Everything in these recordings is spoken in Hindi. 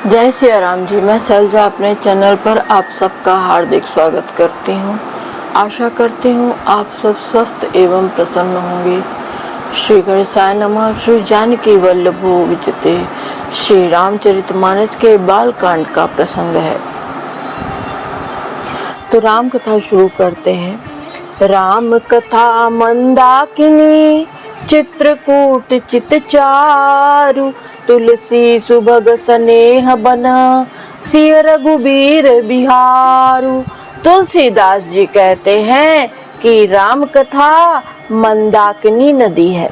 जय सिया राम जी। मैं शैलजा अपने चैनल पर आप सबका हार्दिक स्वागत करती हूँ। आशा करती हूँ आप सब स्वस्थ एवं प्रसन्न होंगे। श्री गणेशाय नमः। श्री जानकी वल्लभो विजते। श्री रामचरितमानस के बाल कांड का प्रसंग है। तो राम कथा शुरू करते हैं। राम कथा मंदाकिनी चित्रकूट चित चारु, तुलसी सुभग स्नेह बना सिय रघुबीर बिहारू। तुलसीदास जी कहते हैं कि राम कथा मंदाकिनी नदी है।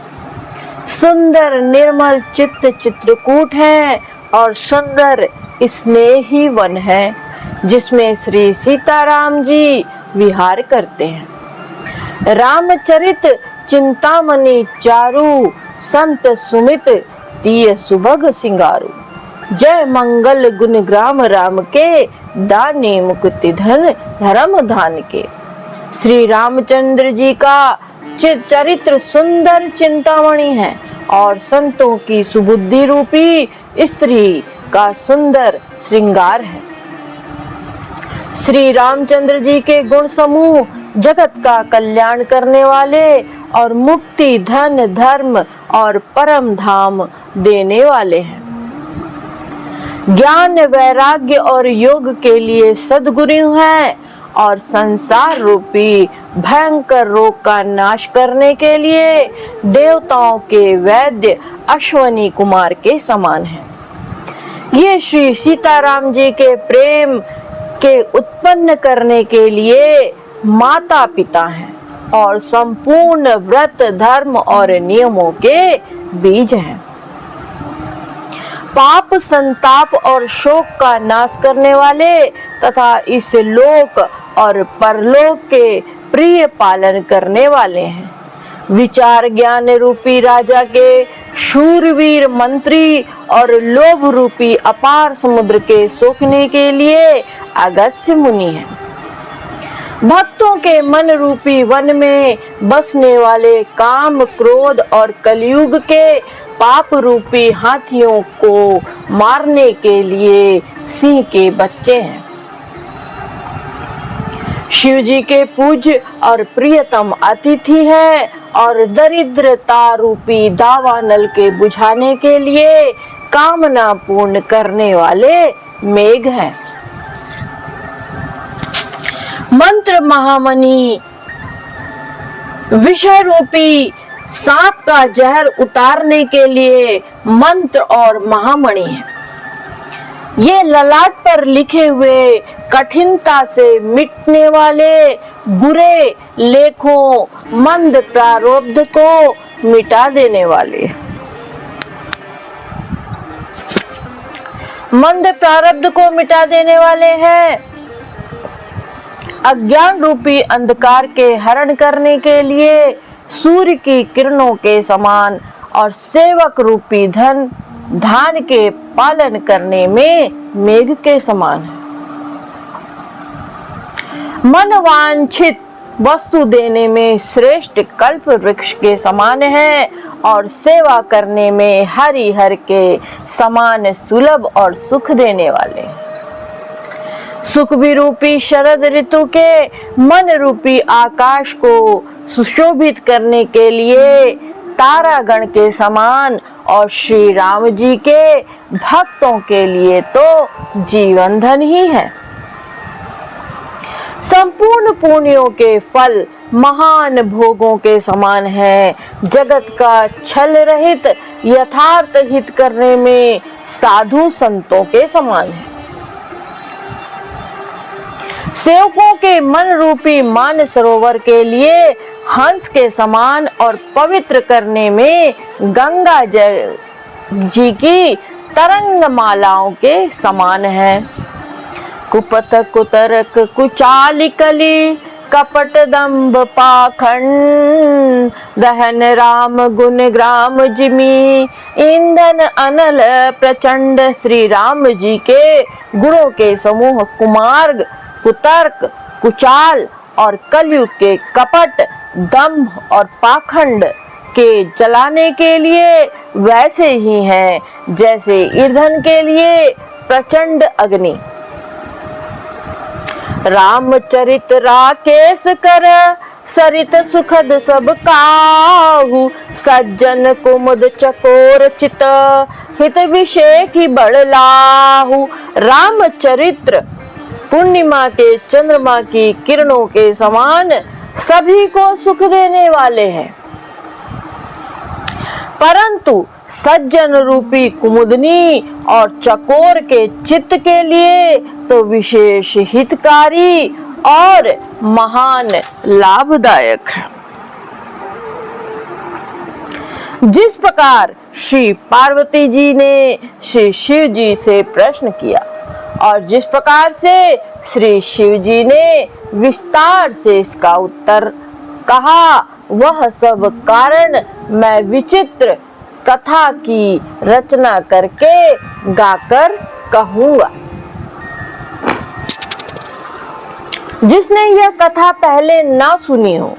सुंदर निर्मल चित्त चित्रकूट है और सुंदर स्नेही वन है जिसमें श्री सीताराम जी विहार करते हैं। रामचरित चिंतामणि चारु, संत सुमित तीय सुभग सिंगारू। जय मंगल गुण ग्राम राम के, दानी मुक्ति धन धर्म धान के। श्री रामचंद्र जी का चरित्र सुंदर चिंतामणि है और संतों की सुबुद्धि रूपी स्त्री का सुंदर श्रृंगार है। श्री रामचंद्र जी के गुण समूह जगत का कल्याण करने वाले और मुक्ति धन धर्म और परम धाम देने वाले हैं। ज्ञान वैराग्य और योग के लिए सद्गुरु हैं और संसार रूपी भयंकर रोग का नाश करने के लिए देवताओं के वैद्य अश्वनी कुमार के समान हैं। ये श्री सीताराम जी के प्रेम के उत्पन्न करने के लिए माता पिता हैं और संपूर्ण व्रत धर्म और नियमों के बीज हैं। पाप संताप और शोक का नाश करने वाले तथा इस लोक और परलोक के प्रिय पालन करने वाले हैं। विचार ज्ञान रूपी राजा के शूरवीर मंत्री और लोभ रूपी अपार समुद्र के सोखने के लिए अगस्त्य मुनि हैं। भक्तों के मन रूपी वन में बसने वाले काम क्रोध और कलयुग के पाप रूपी हाथियों को मारने के लिए सिंह के बच्चे हैं। शिव जी के पूज्य और प्रियतम अतिथि है और दरिद्रता रूपी दावानल के बुझाने के लिए कामना पूर्ण करने वाले मेघ हैं। मंत्र महामणि विषय रूपी सांप का जहर उतारने के लिए मंत्र और महामणि है। ये ललाट पर लिखे हुए कठिनता से मिटने वाले बुरे लेखों मंद प्रारब्ध को मिटा देने वाले हैं। अज्ञान रूपी अंधकार के हरण करने के लिए सूर्य की किरणों के समान और सेवक रूपी धान के पालन करने में मेघ के समान है। मनवांछित वस्तु देने में श्रेष्ठ कल्प वृक्ष के समान है और सेवा करने में हरिहर के समान सुलभ और सुख देने वाले। सुख विरूपी शरद ऋतु के मन रूपी आकाश को सुशोभित करने के लिए तारागण के समान और श्री राम जी के भक्तों के लिए तो जीवन धन ही है। संपूर्ण पुण्यों के फल महान भोगों के समान है। जगत का छल रहित यथार्थ हित करने में साधु संतों के समान है। सेवकों के मन रूपी मान सरोवर के लिए हंस के समान और पवित्र करने में गंगा जी की तरंग मालाओं के समान है। कुपथ कुतरक कुचाल कली कपट दंभ पाखंड, दहन राम गुण ग्राम जिमी ईंधन अनल प्रचंड। श्री राम जी के गुणों के समूह कुमार्ग कुतर्क कुचाल और कलयुग के कपट दंभ और पाखंड के जलाने के लिए वैसे ही हैं जैसे ईंधन के लिए प्रचंड अग्नि। रामचरित राकेश कर सरित सुखद सब काहू, सज्जन कुमुद चकोर चित हित विषय की बड़लाहू। रामचरित्र पूर्णिमा के चंद्रमा की किरणों के समान सभी को सुख देने वाले हैं, परंतु सज्जन रूपी कुमुदनी और चकोर के चित्त के लिए तो विशेष हितकारी और महान लाभदायक है। जिस प्रकार श्री पार्वती जी ने श्री शिव जी से प्रश्न किया और जिस प्रकार से श्री शिव जी ने विस्तार से इसका उत्तर कहा, वह सब कारण मैं विचित्र कथा की रचना करके गाकर कहूंगा। जिसने यह कथा पहले ना सुनी हो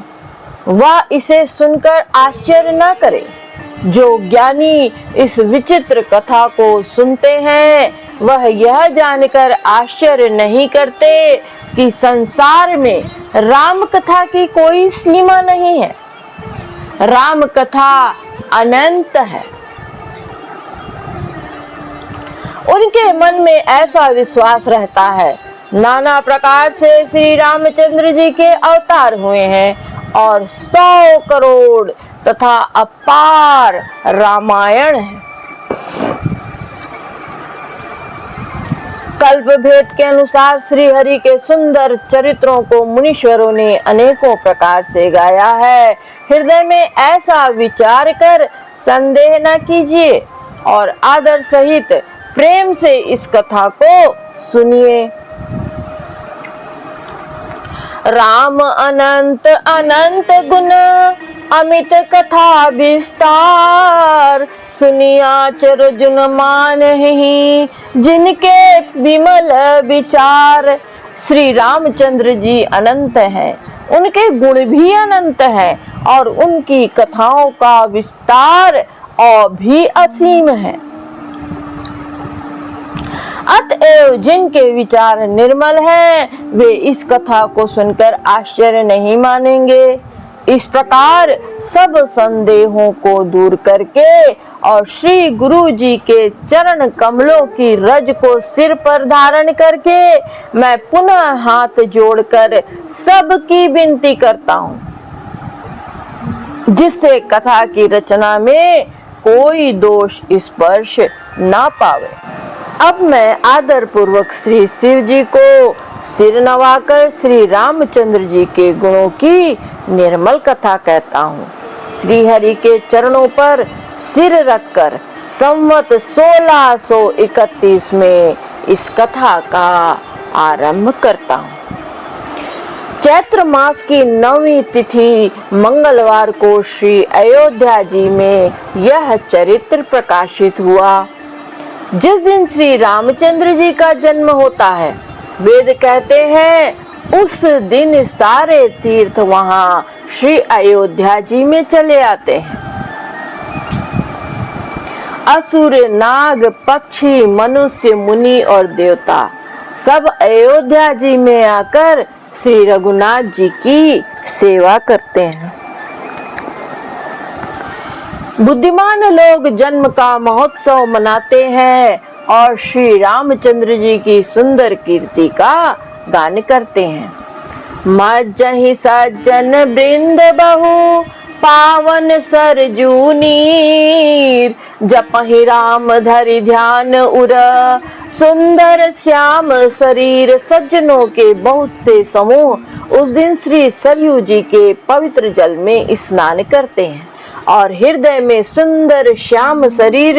वह इसे सुनकर आश्चर्य न करे। जो ज्ञानी इस विचित्र कथा को सुनते हैं वह यह जानकर आश्चर्य नहीं करते कि संसार में राम कथा की कोई सीमा नहीं है। राम कथा अनंत है। उनके मन में ऐसा विश्वास रहता है, नाना प्रकार से श्री रामचंद्र जी के अवतार हुए हैं और 100 करोड़ तथा अपार रामायण है। कल्प भेद के अनुसार श्री हरि के सुंदर चरित्रों को मुनीश्वरों ने अनेकों प्रकार से गाया है। हृदय में ऐसा विचार कर संदेह न कीजिए और आदर सहित प्रेम से इस कथा को सुनिए। राम अनंत अनंत गुण अमित कथा विस्तार, सुनिया चरजुन मानहि जिनके विमल विचार। श्री रामचंद्र जी अनंत हैं, उनके गुण भी अनंत हैं और उनकी कथाओं का विस्तार और भी असीम है। अतएव जिनके विचार निर्मल हैं वे इस कथा को सुनकर आश्चर्य नहीं मानेंगे। इस प्रकार सब संदेहों को दूर करके और श्री गुरु जी के चरण कमलों की रज को सिर पर धारण करके मैं पुनः हाथ जोड़कर सबकी विनती करता हूँ, जिससे कथा की रचना में कोई दोष स्पर्श ना पावे। अब मैं आदर पूर्वक श्री शिव जी को सिर नवाकर श्री रामचंद्र जी के गुणों की निर्मल कथा कहता हूँ। श्री हरि के चरणों पर सिर रखकर संवत 1631 में इस कथा का आरंभ करता हूँ। चैत्र मास की 9वीं तिथि मंगलवार को श्री अयोध्या जी में यह चरित्र प्रकाशित हुआ। जिस दिन श्री रामचंद्र जी का जन्म होता है, वेद कहते हैं उस दिन सारे तीर्थ वहां श्री अयोध्या जी में चले आते हैं। असुर, नाग, पक्षी, मनुष्य, मुनि और देवता सब अयोध्या जी में आकर श्री रघुनाथ जी की सेवा करते हैं। बुद्धिमान लोग जन्म का महोत्सव मनाते हैं और श्री रामचंद्र जी की सुंदर कीर्ति का गान करते हैं। मज्जहि सज्जन वृंद बहु पावन सरजू नीर, जपहि राम धरि ध्यान उर सुंदर श्याम शरीर। सज्जनों के बहुत से समूह उस दिन श्री सरयू जी के पवित्र जल में स्नान करते हैं और हृदय में सुंदर श्याम शरीर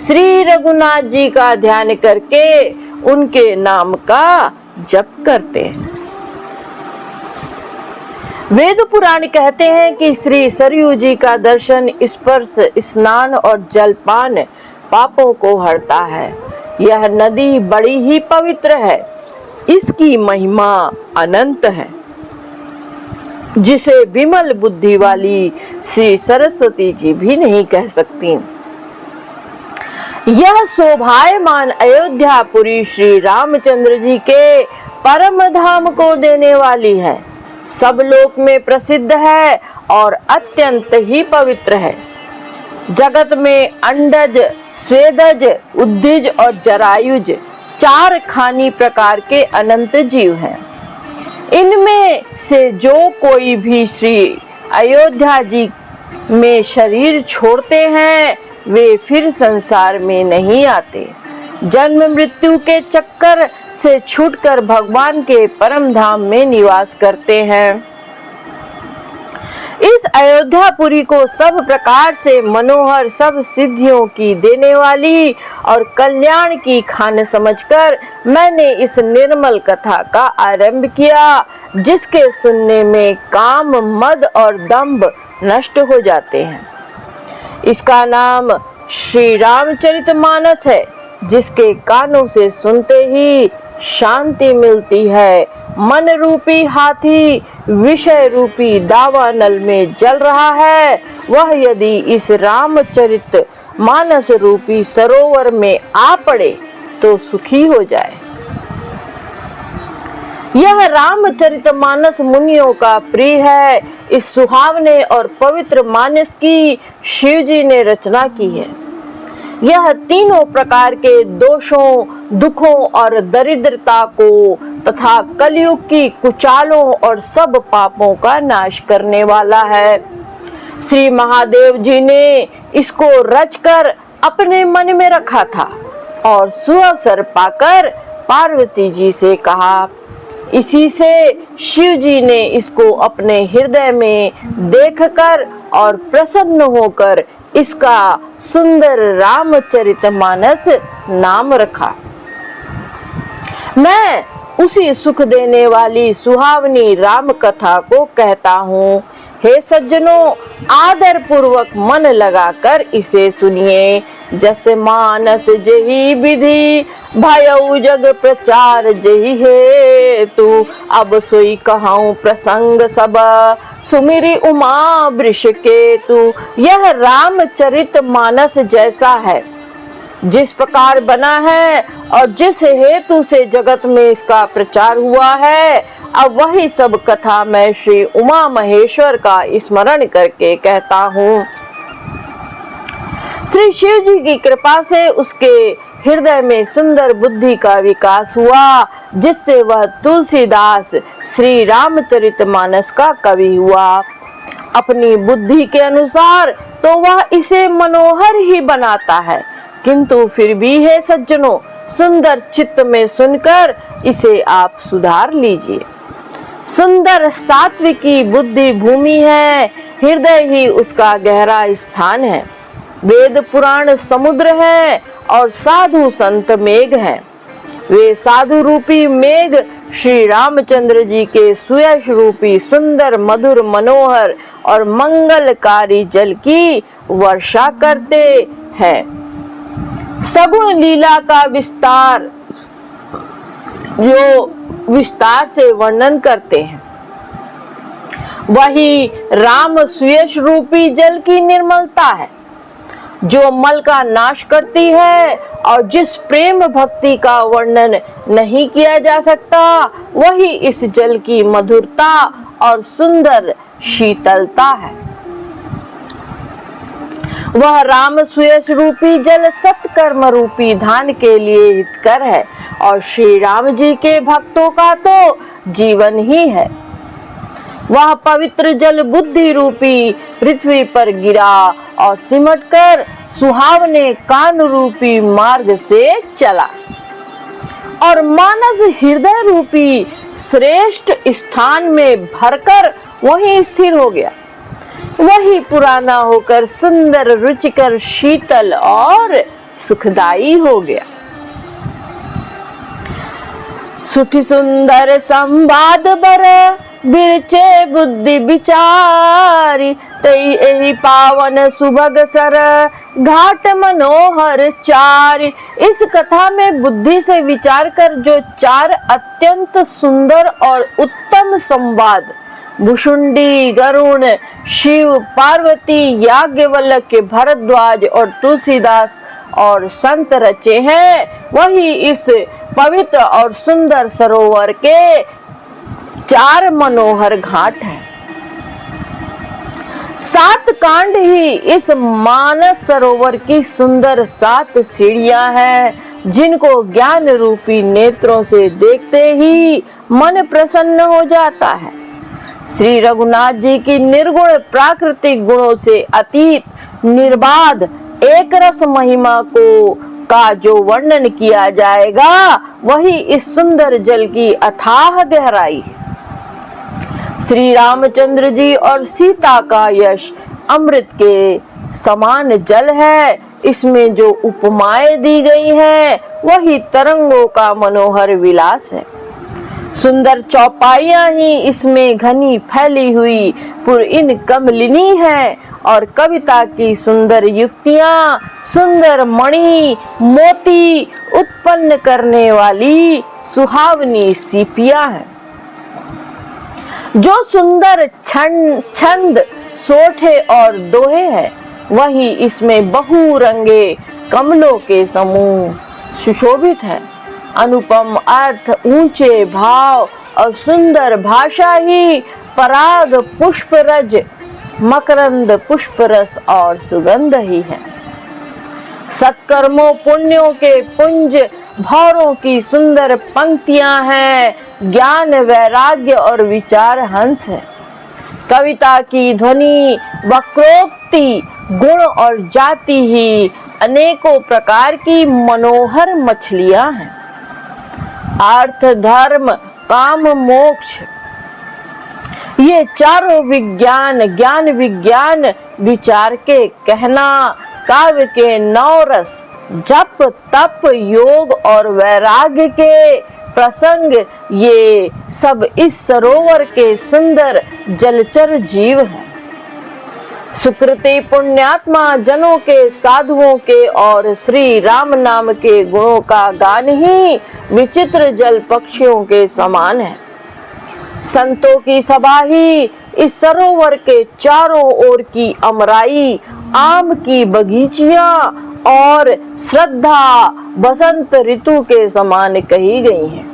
श्री रघुनाथ जी का ध्यान करके उनके नाम का जप करते हैं। वेद पुराण कहते हैं कि श्री सरयू जी का दर्शन, स्पर्श, स्नान और जलपान पापों को हरता है। यह नदी बड़ी ही पवित्र है, इसकी महिमा अनंत है, जिसे विमल बुद्धि वाली श्री सरस्वती जी भी नहीं कह सकती। यह शोभायमान अयोध्यापुरी श्री रामचंद्र जी के परम धाम को देने वाली है, सब लोक में प्रसिद्ध है और अत्यंत ही पवित्र है। जगत में अंडज, स्वेदज, उद्भिज और जरायुज 4 खानी प्रकार के अनंत जीव हैं। इनमें से जो कोई भी श्री अयोध्या जी में शरीर छोड़ते हैं वे फिर संसार में नहीं आते, जन्म मृत्यु के चक्कर से छूटकर भगवान के परम धाम में निवास करते हैं। इस अयोध्यापुरी को सब प्रकार से मनोहर, सब सिद्धियों की देने वाली और कल्याण की खान समझकर मैंने इस निर्मल कथा का आरंभ किया, जिसके सुनने में काम, मद और दंभ नष्ट हो जाते हैं। इसका नाम श्री रामचरितमानस है, जिसके कानों से सुनते ही शांति मिलती है। मन रूपी हाथी विषय रूपी दावानल में जल रहा है, वह यदि इस रामचरित मानस रूपी सरोवर में आ पड़े तो सुखी हो जाए। यह रामचरितमानस मुनियों का प्रिय है। इस सुहावने और पवित्र मानस की शिव जी ने रचना की है। यह तीनों प्रकार के दोषों, दुखों और दरिद्रता को तथा कलयुग की कुचालों और सब पापों का नाश करने वाला है। श्री महादेव जी ने इसको रचकर अपने मन में रखा था और सुअवसर पाकर पार्वती जी से कहा। इसी से शिव जी ने इसको अपने हृदय में देखकर और प्रसन्न होकर इसका सुंदर रामचरितमानस नाम रखा। मैं उसी सुख देने वाली सुहावनी राम कथा को कहता हूँ। हे सज्जनों, आदर पूर्वक मन लगाकर इसे सुनिए। जस मानस जही विधि भयउ जग प्रचार जही है तू, अब सोई कहूँ प्रसंग सब सुमिरी उमा वृष के तू। यह रामचरित मानस जैसा है, जिस प्रकार बना है और जिस हेतु से जगत में इसका प्रचार हुआ है, अब वही सब कथा मैं श्री उमा महेश्वर का स्मरण करके कहता हूँ। श्री शिव जी की कृपा से उसके हृदय में सुंदर बुद्धि का विकास हुआ, जिससे वह तुलसीदास श्री रामचरितमानस का कवि हुआ। अपनी बुद्धि के अनुसार तो वह इसे मनोहर ही बनाता है, किंतु फिर भी हे सज्जनों, सुंदर चित्त में सुनकर इसे आप सुधार लीजिए। सुंदर सात्विकी बुद्धि भूमि है, हृदय ही उसका गहरा स्थान है। वेद पुराण समुद्र है और साधु संत मेघ हैं। वे साधु रूपी मेघ श्री रामचंद्र जी के सुयश रूपी सुंदर, मधुर, मनोहर और मंगलकारी जल की वर्षा करते हैं। सगुण लीला का विस्तार जो विस्तार से वर्णन करते हैं, वही राम सुयश रूपी जल की निर्मलता है, जो मल का नाश करती है और जिस प्रेम भक्ति का वर्णन नहीं किया जा सकता, वही इस जल की मधुरता और सुंदर शीतलता है। वह राम सुयश रूपी जल सत्कर्म रूपी धान के लिए हितकर है और श्री राम जी के भक्तों का तो जीवन ही है। वह पवित्र जल बुद्धि रूपी पृथ्वी पर गिरा और सिमटकर सुहावने कान रूपी मार्ग से चला और मानस हृदय रूपी श्रेष्ठ स्थान में भरकर वहीं स्थिर हो गया। वही पुराना होकर सुंदर, रुचिकर, शीतल और सुखदाई हो गया। सुखी सुंदर संवाद बर बिरचे बुद्धि विचारी, तई एहि पावन सुभग सर घाट मनोहर चारि। इस कथा में बुद्धि से विचार कर जो 4 अत्यंत सुंदर और उत्तम संवाद भुषुंडी, गरुण, शिव, पार्वती, याज्ञवल्क्य, भरद्वाज और तुलसीदास और संत रचे हैं, वही इस पवित्र और सुंदर सरोवर के 4 मनोहर घाट हैं। 7 कांड ही इस मानस सरोवर की सुंदर 7 सीढ़ियां हैं, जिनको ज्ञान रूपी नेत्रों से देखते ही मन प्रसन्न हो जाता है। श्री रघुनाथ जी की निर्गुण प्राकृतिक गुणों से अतीत निर्बाध एक रस महिमा का जो वर्णन किया जाएगा, वही इस सुंदर जल की अथाह गहराई है। श्री रामचंद्र जी और सीता का यश अमृत के समान जल है। इसमें जो उपमाएं दी गई हैं, वही तरंगों का मनोहर विलास है। सुंदर चौपाइयां ही इसमें घनी फैली हुई पुरइन कमलिनी है, और कविता की सुंदर युक्तियां सुंदर मणि मोती उत्पन्न करने वाली सुहावनी सीपियां हैं। जो सुंदर छंद सोठे और दोहे हैं, वही इसमें बहुरंगे कमलों के समूह सुशोभित है। अनुपम अर्थ, ऊंचे भाव और सुंदर भाषा ही पराग पुष्परज, मकरंद पुष्परस और सुगंध ही है। सत्कर्मों पुण्यों के पुंज भौरों की सुंदर पंक्तियां हैं। ज्ञान वैराग्य और विचार हंस है। कविता की ध्वनि वक्रोक्ति गुण और जाति ही अनेकों प्रकार की मनोहर मछलियां हैं। अर्थ धर्म काम मोक्ष ये चारों विज्ञान ज्ञान विज्ञान विचार के कहना, काव्य के 9 रस जप तप योग और वैराग्य के प्रसंग, ये सब इस सरोवर के सुंदर जलचर जीव हैं। सुकृति पुण्यात्मा जनों के साधुओं के और श्री राम नाम के गुणों का गान ही विचित्र जल पक्षियों के समान है। संतों की सभा ही इस सरोवर के चारों ओर की अमराई, आम की बगीचियां और श्रद्धा बसंत ऋतु के समान कही गई हैं।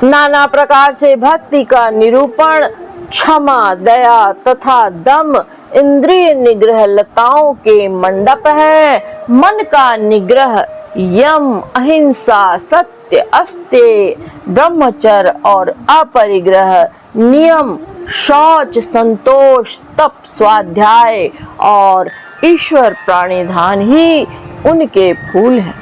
नाना प्रकार से भक्ति का निरूपण, क्षमा दया तथा दम इंद्रिय निग्रह लताओं के मंडप है। मन का निग्रह यम अहिंसा सत्य अस्तेय ब्रह्मचर्य और अपरिग्रह नियम, शौच संतोष तप स्वाध्याय और ईश्वर प्राणिधान ही उनके फूल हैं।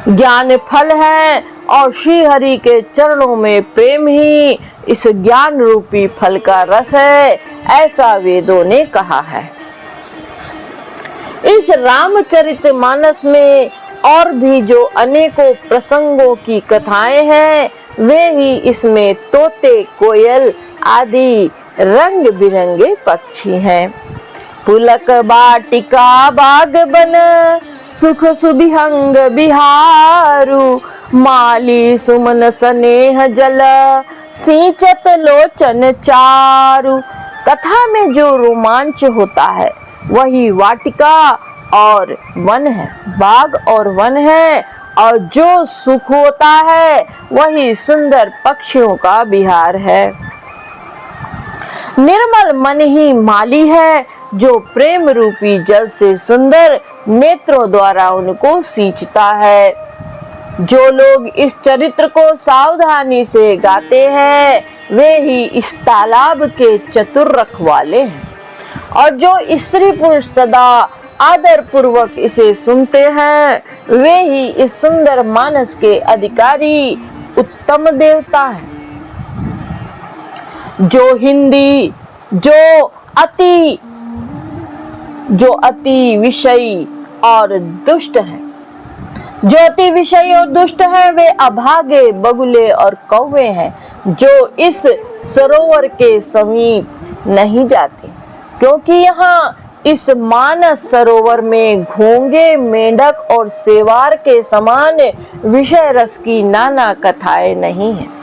ज्ञान फल है और श्री हरि के चरणों में प्रेम ही इस ज्ञान रूपी फल का रस है, ऐसा वेदों ने कहा है। इस रामचरितमानस में और भी जो अनेकों प्रसंगों की कथाएं हैं, वे ही इसमें तोते कोयल आदि रंग बिरंगे पक्षी हैं। पुलक बाटिका बाग बन सुख सुबिहंग बिहारू, माली सुमन स्नेह जल सिंचत लोचन चारु। कथा में जो रोमांच होता है, वही वाटिका और वन है, बाग और वन है, और जो सुख होता है वही सुंदर पक्षियों का विहार है। निर्मल मन ही माली है, जो प्रेम रूपी जल से सुंदर नेत्रों द्वारा उनको सींचता है। जो लोग इस चरित्र को सावधानी से गाते हैं, वे ही इस तालाब के चतुर रखवाले हैं, और जो स्त्री पुरुष सदा आदर पूर्वक इसे सुनते हैं, वे ही इस सुंदर मानस के अधिकारी उत्तम देवता हैं। जो हिंदी जो अति विषयी और दुष्ट हैं, जो अति विषयी और दुष्ट हैं, वे अभागे बगुले और कौवे हैं, जो इस सरोवर के समीप नहीं जाते, क्योंकि यहाँ इस मानस सरोवर में घोंगे मेंढक और सेवार के समान विषय रस की नाना कथाएं नहीं हैं।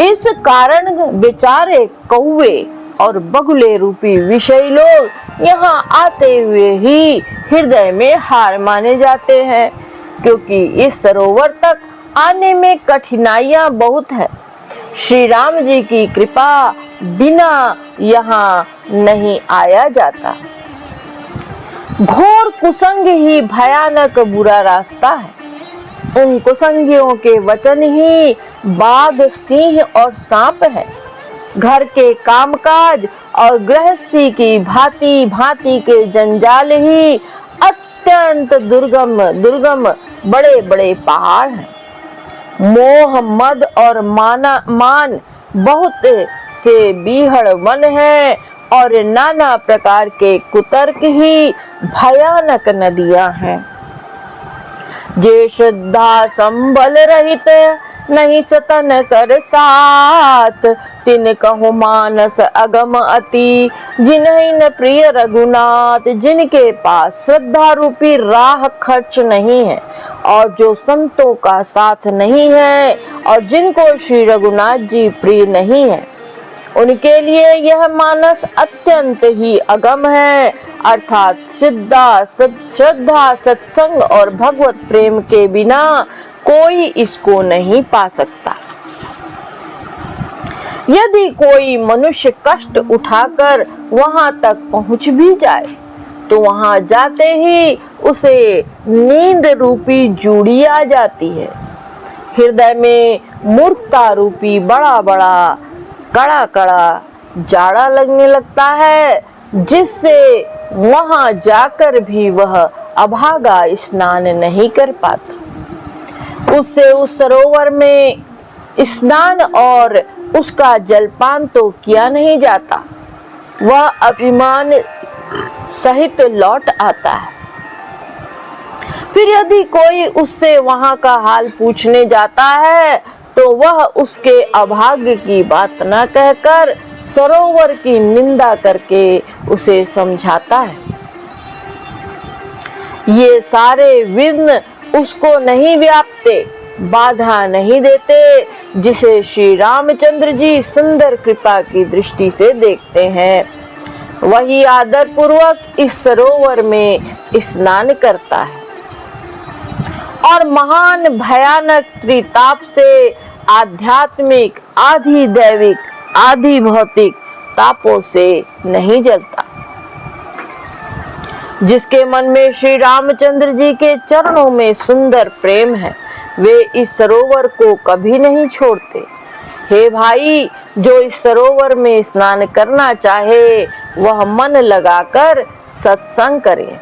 इस कारण बेचारे कौवे और बगुले रूपी विषयी लोग यहाँ आते हुए ही हृदय में हार माने जाते हैं, क्योंकि इस सरोवर तक आने में कठिनाइयां बहुत है। श्री राम जी की कृपा बिना यहाँ नहीं आया जाता। घोर कुसंग ही भयानक बुरा रास्ता है। उन कुसंगियों के वचन ही बाघ, सिंह और सांप है। घर के कामकाज और गृहस्थी की भांति भांति के जंजाल ही अत्यंत दुर्गम बड़े बड़े पहाड़ हैं। मोह, मद और मान बहुत से बीहड़ वन है और नाना प्रकार के कुतर्क ही भयानक नदियां हैं। जे श्रद्धा संबल रहित नहीं सतन कर साथ, तिन कहु मानस अगम अति जिन्हीं न प्रिय रघुनाथ। जिनके पास श्रद्धा रूपी राह खर्च नहीं है और जो संतों का साथ नहीं है और जिनको श्री रघुनाथ जी प्रिय नहीं है, उनके लिए यह मानस अत्यंत ही अगम है। अर्थात श्रद्धा, सत्संग और भगवत प्रेम के बिना कोई इसको नहीं पा सकता। यदि कोई मनुष्य कष्ट उठाकर वहां तक पहुंच भी जाए तो वहां जाते ही उसे नींद रूपी जूड़ी आ जाती है। हृदय में मूर्खता रूपी बड़ा बड़ा कड़ा कड़ा जाड़ा लगने लगता है, जिससे वहां जाकर भी वह अभागा स्नान नहीं कर पाता। उससे उस सरोवर में स्नान और उसका जलपान तो किया नहीं जाता, वह अभिमान सहित लौट आता है। फिर यदि कोई उससे वहां का हाल पूछने जाता है तो वह उसके अभाग्य की बात न कहकर सरोवर की निंदा करके उसे समझाता है। ये सारे विघ्न उसको नहीं व्यापते, बाधा नहीं देते, जिसे श्री रामचंद्र जी सुंदर कृपा की दृष्टि से देखते हैं। वही आदर पूर्वक इस सरोवर में स्नान करता है और महान भयानक त्रिताप से आध्यात्मिक, आधि दैविक, आधि भौतिक तापों से नहीं जलता। जिसके मन में श्री रामचंद्र जी के चरणों में सुंदर प्रेम है, वे इस सरोवर को कभी नहीं छोड़ते। हे भाई, जो इस सरोवर में स्नान करना चाहे वह मन लगाकर सत्संग करे।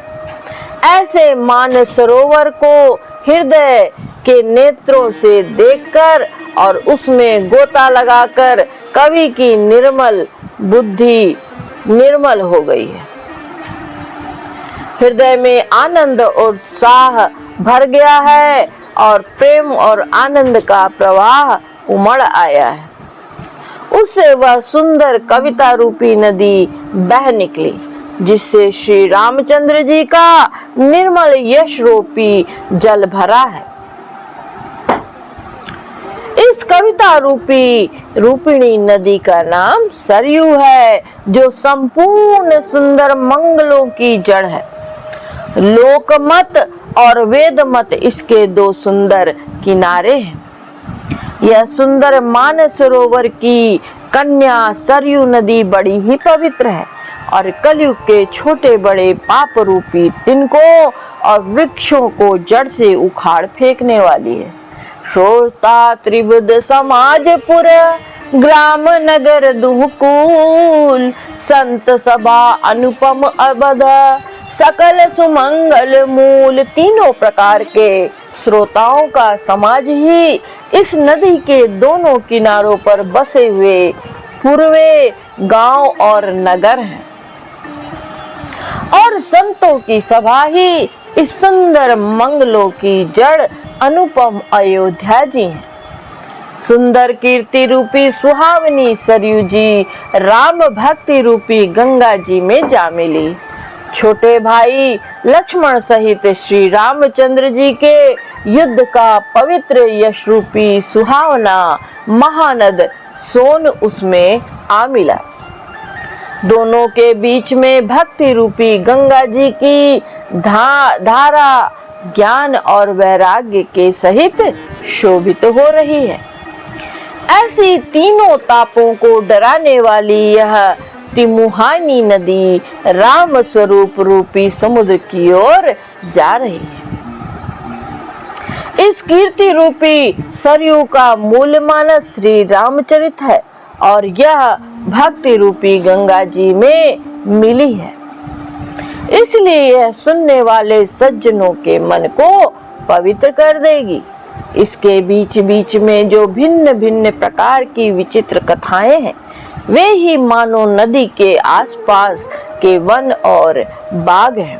ऐसे मान सरोवर को हृदय के नेत्रों से देखकर और उसमें गोता लगाकर कवि की निर्मल बुद्धि निर्मल हो गई है। हृदय में आनंद और उत्साह भर गया है और प्रेम और आनंद का प्रवाह उमड़ आया है। उससे वह सुंदर कविता रूपी नदी बह निकली, जिससे श्री रामचंद्र जी का निर्मल यश रूपी जल भरा है। इस कविता रूपिणी नदी का नाम सरयू है, जो संपूर्ण सुंदर मंगलों की जड़ है। लोकमत और वेदमत इसके दो सुंदर किनारे हैं। यह सुंदर मानस सरोवर की कन्या सरयू नदी बड़ी ही पवित्र है और कलयुग के छोटे बड़े पाप रूपी तिनकों और वृक्षों को जड़ से उखाड़ फेंकने वाली है। श्रोता त्रिबुद समाजपुर ग्राम नगर दुहकूल, संत सभा अनुपम अबध सकल सुमंगल मूल। तीनों प्रकार के श्रोताओं का समाज ही इस नदी के दोनों किनारों पर बसे हुए पूर्वे गांव और नगर हैं और संतों की सभा ही इस सुंदर मंगलों की जड़ अनुपम अयोध्या जी हैं। सुंदर कीर्ति रूपी सुहावनी सरयू जी राम भक्ति रूपी गंगा जी में जा मिली। छोटे भाई लक्ष्मण सहित श्री रामचंद्र जी के युद्ध का पवित्र यश रूपी सुहावना महानद सोन उसमें आ मिला। दोनों के बीच में भक्ति रूपी गंगा जी की धारा ज्ञान और वैराग्य के सहित शोभित हो रही है। ऐसी तीनों तापों को डराने वाली यह तिमुहानी नदी राम स्वरूप रूपी समुद्र की ओर जा रही है। इस कीर्ति रूपी सरयू का मूल मानस श्री रामचरित है और यह भक्ति रूपी गंगा जी में मिली है। इसलिए यह सुनने वाले सज्जनों के मन को पवित्र कर देगी। इसके बीच बीच में जो भिन्न भिन्न प्रकार की विचित्र कथाएं हैं, वे ही मानो नदी के आसपास के वन और बाग हैं।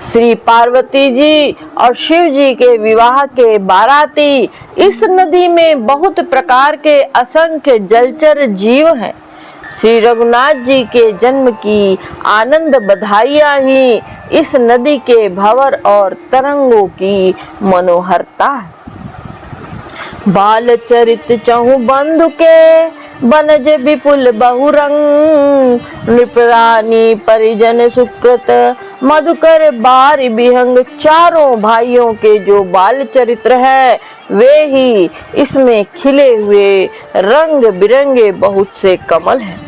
श्री पार्वती जी और शिव जी के विवाह के बाराती इस नदी में बहुत प्रकार के असंख्य जलचर जीव हैं। श्री रघुनाथ जी के जन्म की आनंद बधाइयां ही इस नदी के भंवर और तरंगों की मनोहरता है। बाल चरित चहु बंधु के बनज विपुल बहुरंग, नृपरानी परिजन सुकृत मधुकर बारी बिहंग। चारों भाइयों के जो बाल चरित्र है, वे ही इसमें खिले हुए रंग बिरंगे बहुत से कमल हैं।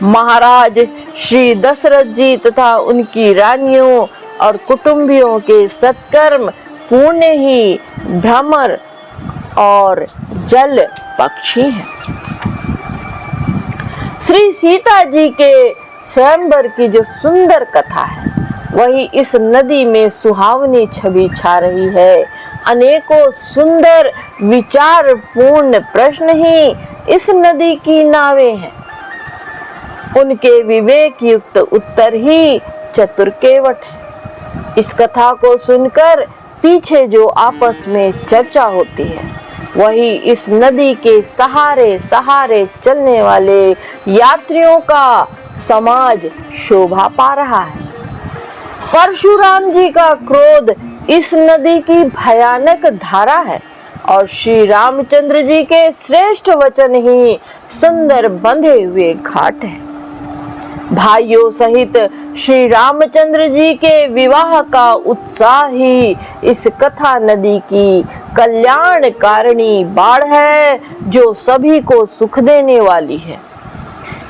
महाराज श्री दशरथ जी तथा उनकी रानियों और कुटुंबियों के सत्कर्म पुण्य ही भ्रमर और जल पक्षी हैं। श्री सीता जी के स्वयंवर की जो सुंदर कथा है, वही इस नदी में सुहावनी छवि छा रही है। अनेकों सुंदर विचार पूर्ण प्रश्न ही इस नदी की नावें हैं। उनके विवेक युक्त उत्तर ही चतुर केवट है। इस कथा को सुनकर पीछे जो आपस में चर्चा होती है, वही इस नदी के सहारे सहारे चलने वाले यात्रियों का समाज शोभा पा रहा है। परशुराम जी का क्रोध इस नदी की भयानक धारा है और श्री रामचंद्र जी के श्रेष्ठ वचन ही सुंदर बंधे हुए घाट है। भाइयों सहित श्री रामचंद्र जी के विवाह का उत्साह ही इस कथा नदी की कल्याणकारिणी बाढ़ है, जो सभी को सुख देने वाली है।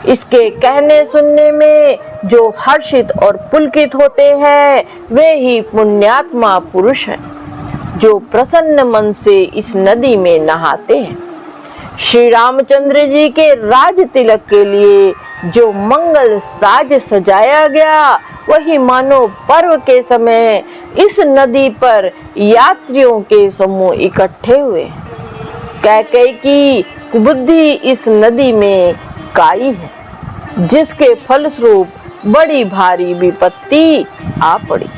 इसके कहने सुनने में जो हर्षित और पुलकित होते हैं, वे ही पुण्यात्मा पुरुष हैं, जो प्रसन्न मन से इस नदी में नहाते हैं। श्री रामचंद्र जी के राज तिलक के लिए जो मंगल साज सजाया गया, वही मानो पर्व के समय इस नदी पर यात्रियों के समूह इकट्ठे हुए। कैकेयी की कुबुद्धि इस नदी में काई है, जिसके फलस्वरूप बड़ी भारी विपत्ति आ पड़ी।